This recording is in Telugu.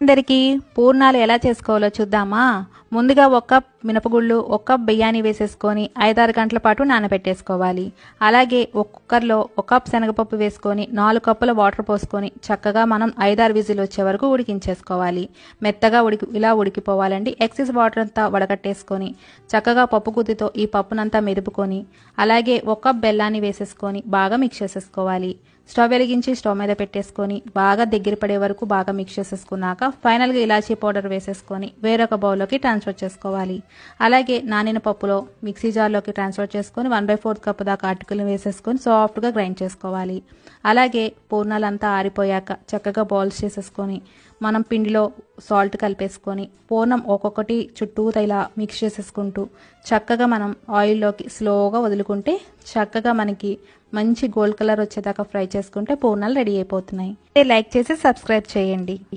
అందరికీ పూర్ణాలు ఎలా చేసుకోవాలో చూద్దామా. ముందుగా ఒక కప్ మినపగుళ్ళు, ఒక కప్ బియ్యాన్ని వేసేసుకొని 5-6 గంటల పాటు నానబెట్టేసుకోవాలి. అలాగే ఒక కుక్కర్లో ఒక కప్ శనగపప్పు వేసుకొని 4 కప్పుల వాటర్ పోసుకొని చక్కగా మనం 5-6 విజిల్ వచ్చే వరకు ఉడికించేసుకోవాలి. మెత్తగా ఇలా ఉడికిపోవాలండి. ఎక్సెస్ వాటర్ అంతా వడకట్టేసుకొని చక్కగా పప్పు గుత్తితో ఈ పప్పునంతా మెదుపుకొని అలాగే ఒక కప్ బెల్లాన్ని వేసేసుకొని బాగా మిక్స్ చేసేసుకోవాలి. స్టవ్ వెలిగించి స్టవ్ మీద పెట్టేసుకొని బాగా దగ్గర పడే వరకు బాగా మిక్స్ చేసేసుకున్నాక ఫైనల్గా ఇలాచీ పౌడర్ వేసేసుకొని వేరొక బౌల్లోకి ట్రాన్స్ఫర్ చేసుకోవాలి. అలాగే నానిన పప్పులో మిక్సీ జార్లోకి ట్రాన్స్ఫర్ చేసుకొని 1/4 కప్ దాకా అటుకులు వేసేసుకొని సాఫ్ట్గా గ్రైండ్ చేసుకోవాలి. అలాగే పూర్ణాలంతా ఆరిపోయాక చక్కగా బౌల్స్ చేసేసుకొని మనం పిండిలో సాల్ట్ కలిపేసుకొని పూర్ణం ఒక్కొక్కటి చుట్టూతా ఇలా మిక్స్ చేసేసుకుంటూ చక్కగా మనం ఆయిల్లోకి స్లోగా వదులుకుంటే చక్కగా మనకి మంచి గోల్డ్ కలర్ వచ్చేదాకా ఫ్రై చేసుకుంటే పూర్ణాలు రెడీ అయిపోతున్నాయి. లైక్ చేసి సబ్స్క్రైబ్ చేయండి.